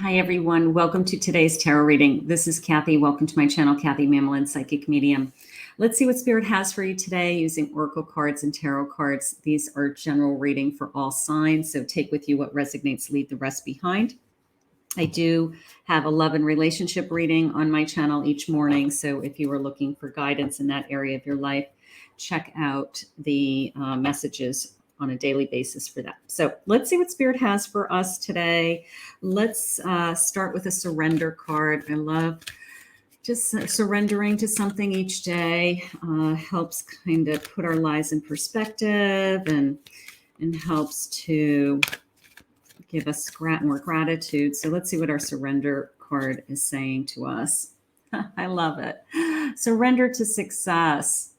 Hi, everyone. Welcome to today's tarot reading. This is Kathy. Welcome to my channel, Kathy Mamolen, Psychic Medium. Let's see what Spirit has for you today using Oracle cards and tarot cards. These are general reading for all signs, so take with you what resonates, leave the rest behind. I do have a love and relationship reading on my channel each morning, so if you are looking for guidance in that area of your life, check out the messages on a daily basis for that. So let's see what Spirit has for us today. Let's start with a surrender card. I love just surrendering to something each day. Helps kind of put our lives in perspective and helps to give us more gratitude. So let's see what our surrender card is saying to us. I love it. Surrender to success.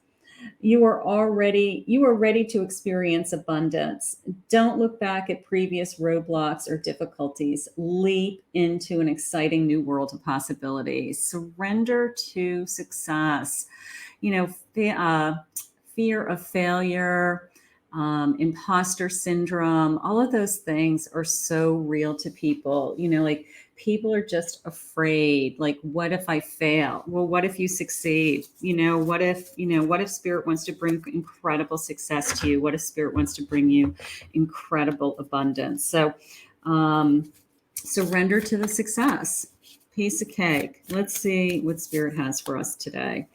You are ready to experience abundance. Don't look back at previous roadblocks or difficulties. Leap into an exciting new world of possibilities. Surrender to success. Fear of failure, imposter syndrome, all of those things are so real to people. Like people are just afraid, like, what if I fail? Well, what if you succeed? What if Spirit wants to bring incredible success to you? What if Spirit wants to bring you incredible abundance? So surrender to the success. Piece of cake. Let's see what Spirit has for us today.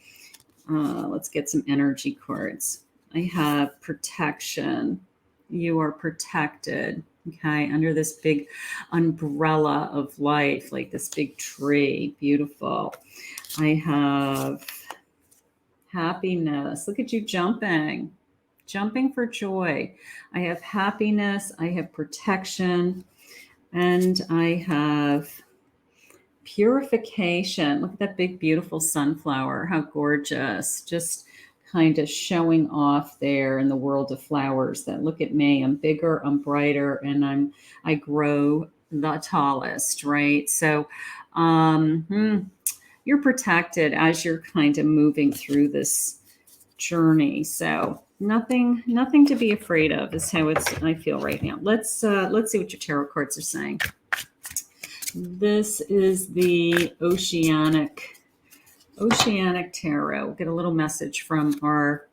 Let's get some energy cards. I have protection. You are protected, okay, under this big umbrella of life, like this big tree. Beautiful. I have happiness. Look at you jumping for joy. I have happiness. I have protection. And I have purification. Look at that big, beautiful sunflower. How gorgeous. Just kind of showing off there in the world of flowers that look at me. I'm bigger, I'm brighter, and I grow the tallest, right? So you're protected as you're kind of moving through this journey. So nothing to be afraid of is how I feel right now. Let's see what your tarot cards are saying. This is the Oceanic Tarot. We'll get a little message from our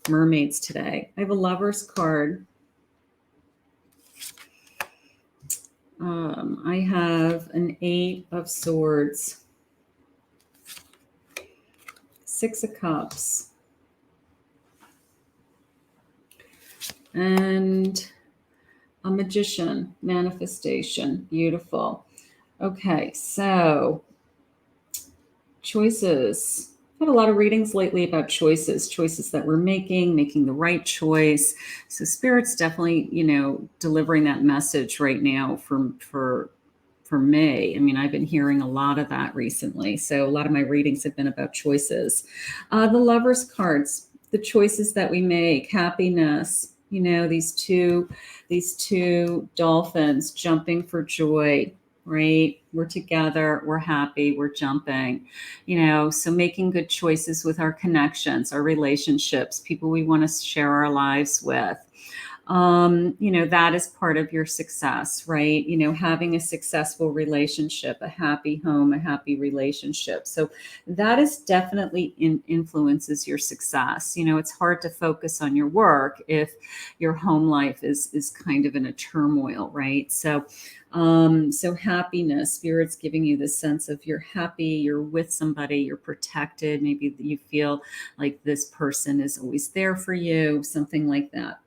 mermaids today. I have a Lover's card. I have an 8 of Swords, 6 of Cups, and a Magician, manifestation. Beautiful. Okay, so choices. I've had a lot of readings lately about choices that we're making the right choice. So Spirit's definitely, delivering that message right now for me. I mean, I've been hearing a lot of that recently. So a lot of my readings have been about choices. The Lover's cards, the choices that we make, happiness, these two dolphins jumping for joy, right? We're together, we're happy, we're jumping, so making good choices with our connections, our relationships, people we want to share our lives with. That is part of your success, right? Having a successful relationship, a happy home, a happy relationship. So that is definitely influences your success. It's hard to focus on your work if your home life is kind of in a turmoil, right? So happiness, Spirit's giving you the sense of you're happy, you're with somebody, you're protected. Maybe you feel like this person is always there for you, something like that.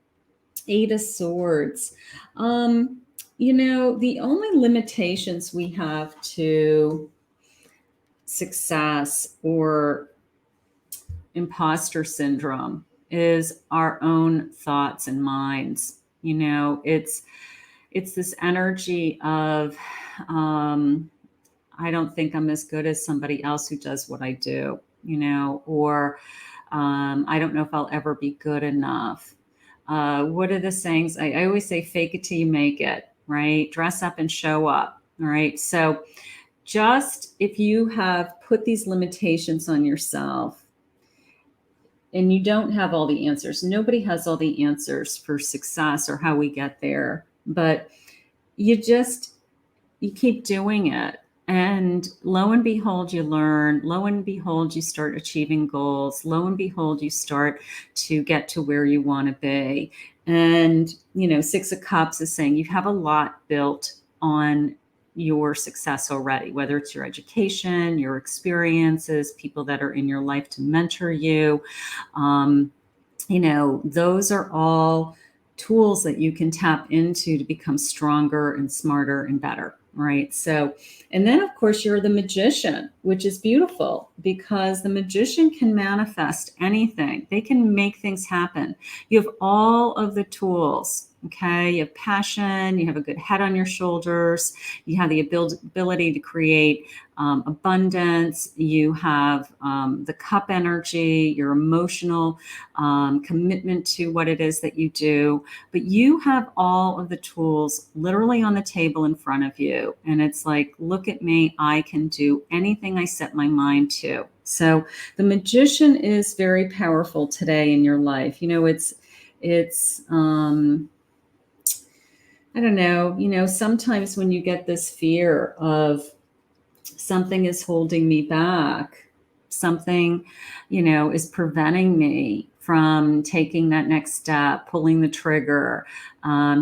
8 of Swords. The only limitations we have to success or imposter syndrome is our own thoughts and minds. It's this energy of, I don't think I'm as good as somebody else who does what I do, or I don't know if I'll ever be good enough. What are the sayings? I always say, fake it till you make it, right? Dress up and show up. All right. So just if you have put these limitations on yourself and you don't have all the answers, nobody has all the answers for success or how we get there, but you just you keep doing it. And lo and behold, you learn. Lo and behold, you start achieving goals. Lo and behold, you start to get to where you want to be. And, Six of Cups is saying you have a lot built on your success already, whether it's your education, your experiences, people that are in your life to mentor you. Those are all tools that you can tap into to become stronger and smarter and better. Right. So, and then of course you're the magician, which is beautiful because the magician can manifest anything. They can make things happen. You have all of the tools. Okay. You have passion, you have a good head on your shoulders, you have the ability to create abundance, you have the cup energy, your emotional commitment to what it is that you do. But you have all of the tools literally on the table in front of you. And it's like, look at me, I can do anything I set my mind to. So the magician is very powerful today in your life. It's I don't know, sometimes when you get this fear of something is holding me back, something, is preventing me from taking that next step, pulling the trigger,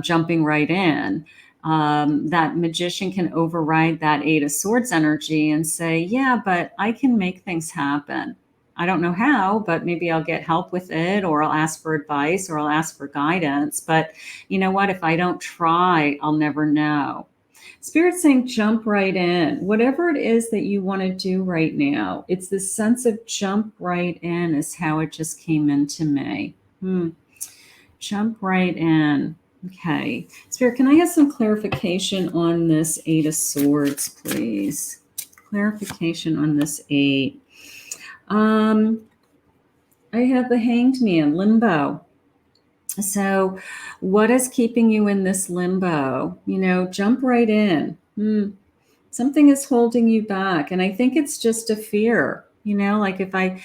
jumping right in. That magician can override that Eight of Swords energy and say, yeah, but I can make things happen. I don't know how, but maybe I'll get help with it, or I'll ask for advice, or I'll ask for guidance. But you know what? If I don't try, I'll never know. Spirit's saying jump right in. Whatever it is that you want to do right now, it's this sense of jump right in is how it just came into me. Jump right in. Okay. Spirit, can I have some clarification on this Eight of Swords, please? Clarification on this eight. I have the Hanged Man, limbo. So what is keeping you in this limbo? Jump right in. Something is holding you back. And I think it's just a fear, like if I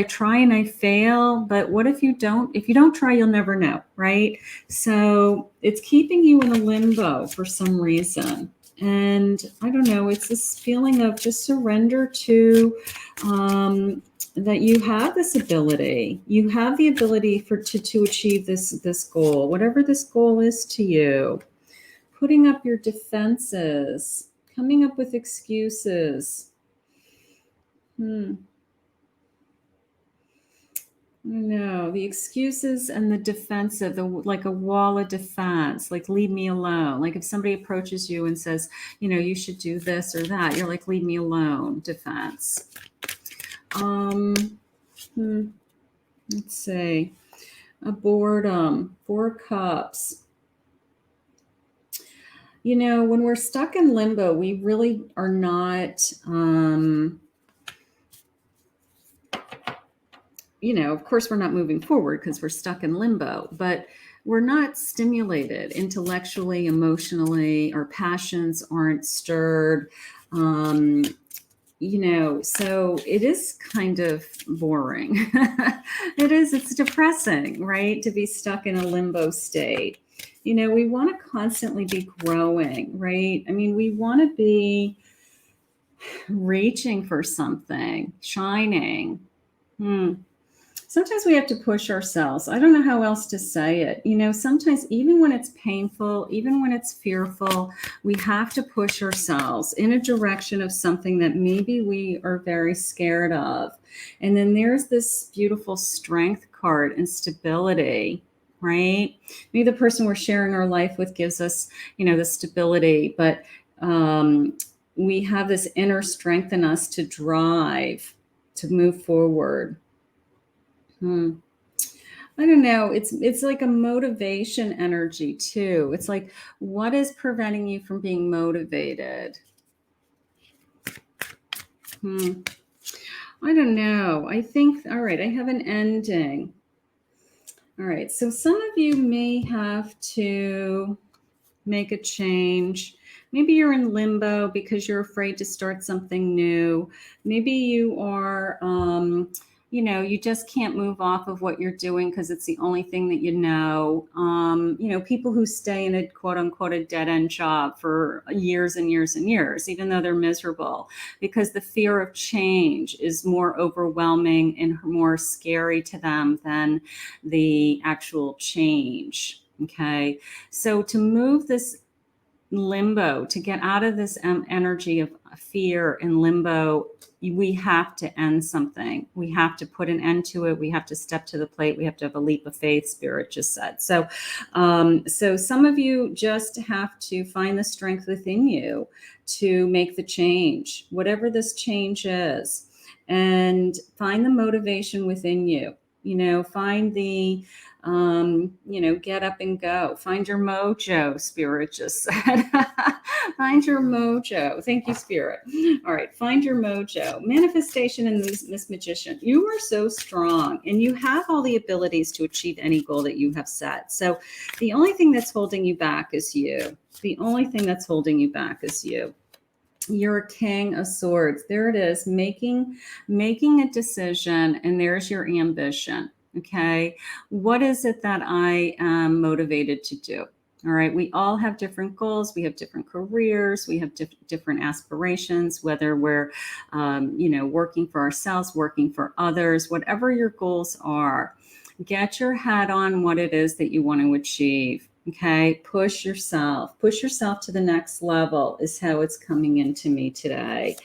try and I fail, but what if you don't try, you'll never know. Right. So it's keeping you in a limbo for some reason. And I don't know, it's this feeling of just surrender to, that you have this ability. You have the ability to achieve this goal, whatever this goal is to you. Putting up your defenses, coming up with excuses. No, the excuses and the defensive, like a wall of defense, like leave me alone. Like if somebody approaches you and says, you should do this or that, you're like, leave me alone, defense. Let's see. A boredom, Four of Cups. When we're stuck in limbo, we really are not, of course, we're not moving forward because we're stuck in limbo, but we're not stimulated intellectually, emotionally, our passions aren't stirred. So it is kind of boring. It's depressing, right? To be stuck in a limbo state. We want to constantly be growing, right? I mean, we want to be reaching for something, shining. Sometimes we have to push ourselves. I don't know how else to say it. Sometimes even when it's painful, even when it's fearful, we have to push ourselves in a direction of something that maybe we are very scared of. And then there's this beautiful strength card and stability, right? Maybe the person we're sharing our life with gives us, the stability, but we have this inner strength in us to drive, to move forward. I don't know. It's like a motivation energy too. It's like, what is preventing you from being motivated? I don't know. I think, all right, I have an ending. All right. So some of you may have to make a change. Maybe you're in limbo because you're afraid to start something new. Maybe you are, you just can't move off of what you're doing because it's the only thing that you know. People who stay in a quote unquote a dead end job for years and years and years, even though they're miserable, because the fear of change is more overwhelming and more scary to them than the actual change. Okay. So to move this limbo, to get out of this energy of fear and limbo, we have to end something. We have to put an end to it. We have to step to the plate. We have to have a leap of faith, Spirit just said. So some of you just have to find the strength within you to make the change, whatever this change is, and find the motivation within you. Find the get up and go. Find your mojo, Spirit just said. Find your mojo. Thank you, Spirit. All right, find your mojo. Manifestation and Miss Magician. You are so strong and you have all the abilities to achieve any goal that you have set. So the only thing that's holding you back is you. The only thing that's holding you back is you. You're a King of Swords. There it is, making a decision, and there's your ambition. Okay, what is it that I am motivated to do? All right, we all have different goals. We have different careers. We have different aspirations, whether we're, working for ourselves, working for others, whatever your goals are. Get your head on what it is that you want to achieve. Okay, push yourself to the next level is how it's coming into me today.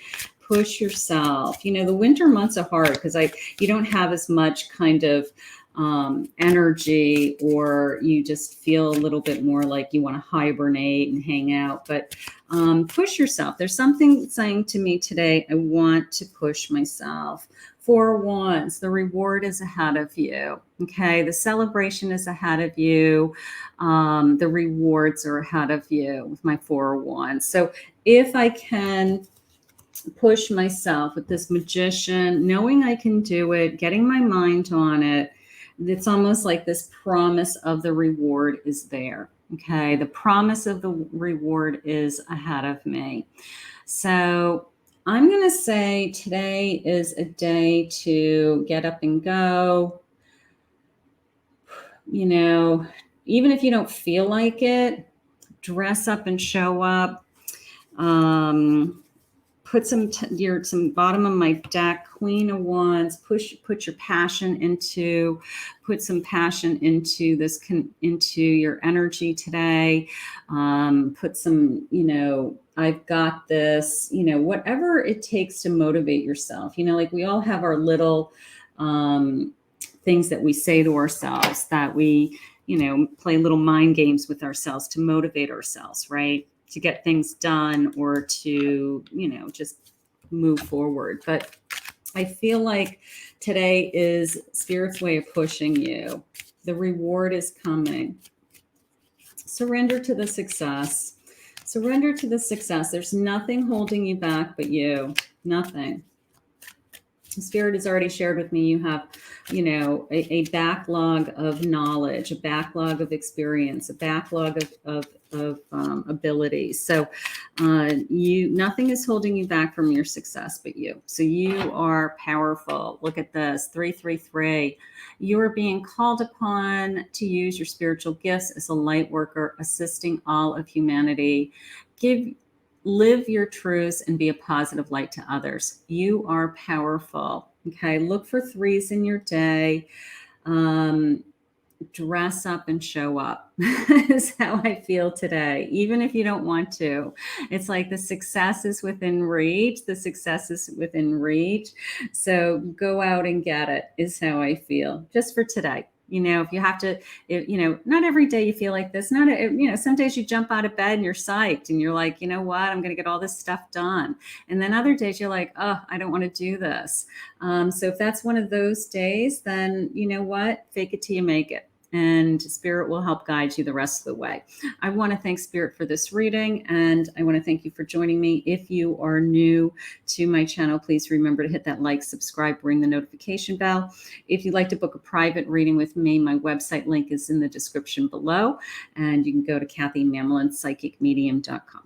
Push yourself. The winter months are hard because you don't have as much kind of energy, or you just feel a little bit more like you want to hibernate and hang out. But push yourself. There's something saying to me today, I want to push myself. 4 Wands, the reward is ahead of you. Okay, the celebration is ahead of you. The rewards are ahead of you with my 4 Wands. So if I can push myself with this Magician, knowing I can do it, getting my mind on it, it's almost like this promise of the reward is there. Okay, the promise of the reward is ahead of me. So I'm going to say today is a day to get up and go. Even if you don't feel like it, dress up and show up. Put some bottom of my deck, Queen of Wands. Put your passion into. Put some passion into this. Into your energy today. Put some. I've got this. Whatever it takes to motivate yourself. Like we all have our little things that we say to ourselves, that we play little mind games with ourselves to motivate ourselves, right? To get things done, or to, just move forward. But I feel like today is Spirit's way of pushing you. The reward is coming. Surrender to the success. Surrender to the success. There's nothing holding you back but you. Nothing. Spirit has already shared with me, you have, a backlog of knowledge, a backlog of experience, a backlog of abilities. So nothing is holding you back from your success but you. So you are powerful. Look at this, 333. You are being called upon to use your spiritual gifts as a light worker, assisting all of humanity. Live your truths and be a positive light to others. You are powerful. Okay. Look for 3s in your day. Dress up and show up is how I feel today. Even if you don't want to, it's like the success is within reach. The success is within reach. So go out and get it is how I feel just for today. If you have to, not every day you feel like this. Some days you jump out of bed and you're psyched and you're like, you know what, I'm going to get all this stuff done. And then other days you're like, oh, I don't want to do this. So if that's one of those days, then you know what, fake it till you make it. And Spirit will help guide you the rest of the way. I want to thank Spirit for this reading, and I want to thank you for joining me. If you are new to my channel, please remember to hit that like, subscribe, ring the notification bell. If you'd like to book a private reading with me, my website link is in the description below, and you can go to KathyMamolenPsychicMedium.com.